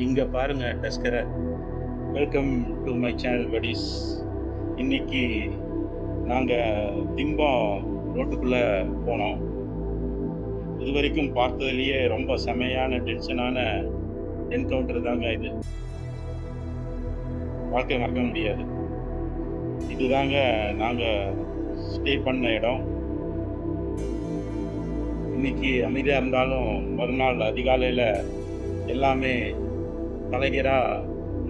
இங்க பாருங்க டஸ்கரை. Welcome to my channel buddies. இன்னைக்கு நாங்க திம்பம் ரோட்டுக்குள்ள போனோம். இதுவரைக்கும் பார்த்ததுலயே ரொம்ப செமையான டென்ஷனான என்கவுண்டர் தாங்க இது. வாழ்க்கை மறக்க முடியாது. இதுதாங்க நாங்க ஸ்டே பண்ண இடம். இன்னைக்கு அமைதியா இருந்தாலும் மறுநாள் அதிகாலையில எல்லாமே தலைகீழா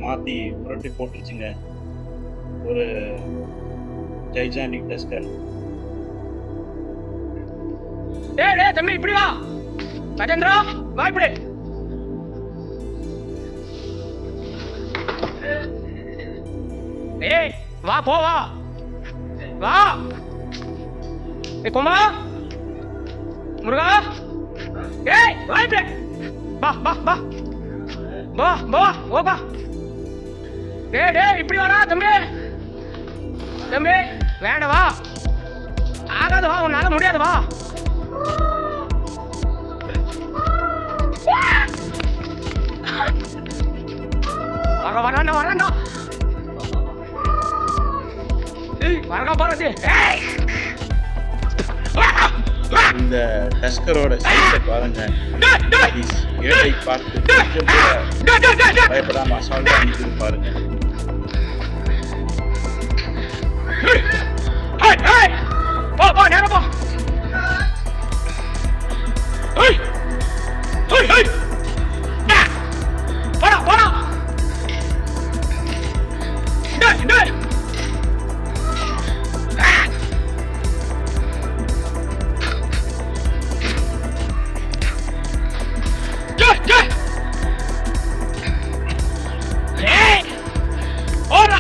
மாத்தி புரட்டி போட்டுருச்சுங்க. ஒரு ஜைஜானிக் டஸ்கர். டேய் தம்பி இப்படி வா. ராஜேந்திரா வா இப்படி. ஏய் வா போ வா. வா. ஏய் கோமா. முருகா. ஏய் வா இப்படி. வா வா வா. வா வா வா. டேய் இப்படி வாடா தம்பி. தம்பி வேண்டாம் வா. ஆகாது வா, உன்னால முடியாது வா. வரண்டா வரங்க பாரு. இந்த டஸ்கரோட சைஸை பாருங்க. ஏழை பார்த்து பயப்படாம அசால்ட்டா நிற்குது பாருங்க. போ நேரம் போ. போடா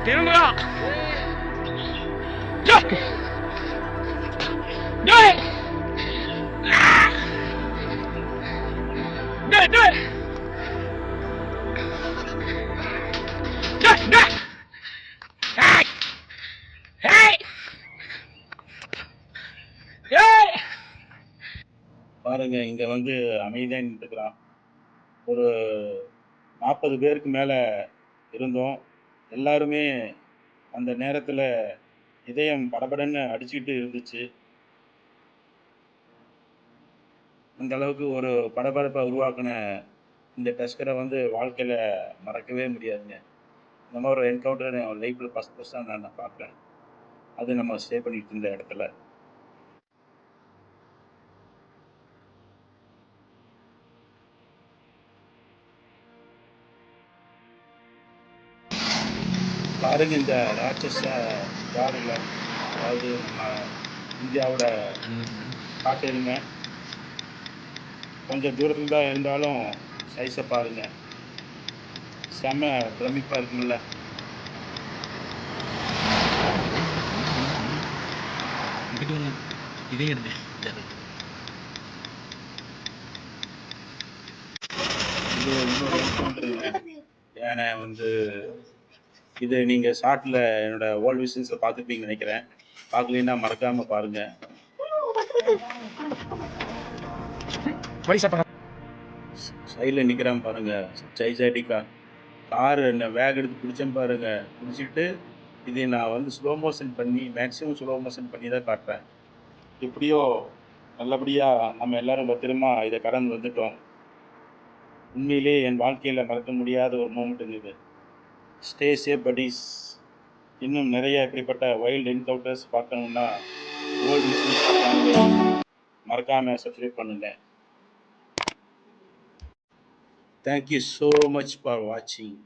திரும்புறா. பாருங்க இங்க வந்து அமைதியா நின்றுக்கிறான். ஒரு 40 பேருக்கு மேல இருந்தோம். எல்லாருமே அந்த நேரத்துல இதயம் படபடன்னு அடிச்சுக்கிட்டு இருந்துச்சு. அந்த அளவுக்கு ஒரு படபடப்பை உருவாக்குன இந்த டஸ்கரை வந்து வாழ்க்கையில மறக்கவே முடியாதுங்க. இந்த மாதிரி ஒரு என்கவுண்டர் என் லைஃப்ல ஃபர்ஸ்ட் நான் பார்க்குறேன். அது நம்ம ஸ்டே பண்ணிட்டு இருந்த இடத்துல. பாருங்க இந்த ராட்சச யாருங்க, அதாவது நம்ம இந்தியாவோட காட்டெருமை. கொஞ்சம் தூரத்தில் தான் இருந்தாலும் சைஸை பாருங்க, செம்ம பிரமிப்பா இருக்குல்ல. இது இன்னொரு என்கவுண்டருங்க. ஏன்னா வந்து இது நீங்க ஷார்ட்ல என்னோட வேர்ல்ட் விஷன்ஸ்ல பார்த்துருப்பீங்கன்னு நினைக்கிறேன். பார்க்கலன்னா மறக்காம பாருங்க. சைடில் நிற்கிறான் பாருங்க ஜைஜாடிக்கா. கார் என்ன வேக் எடுத்து பிடிச்சேன் பாருங்க. பிடிச்சிட்டு இதை நான் வந்து ஸ்லோ மோஷன் பண்ணி, மேக்ஸிமம் ஸ்லோ மோஷன் பண்ணி தான் காட்டுறேன். எப்படியோ நல்லபடியாக நம்ம எல்லாரும் பத்திரமா இதை கடந்து வந்துட்டோம். உண்மையிலே என் வாழ்க்கையில் மறக்க முடியாத ஒரு மூமெண்ட் இது. Stay safe buddies. இன்னும் நிறைய இப்படிப்பட்ட வைல்டு என்கவுண்டர்ஸ் பார்க்கணுன்னா மறக்காம சப்ஸ்கிரைப் பண்ணுங்க. Thank you so much for watching.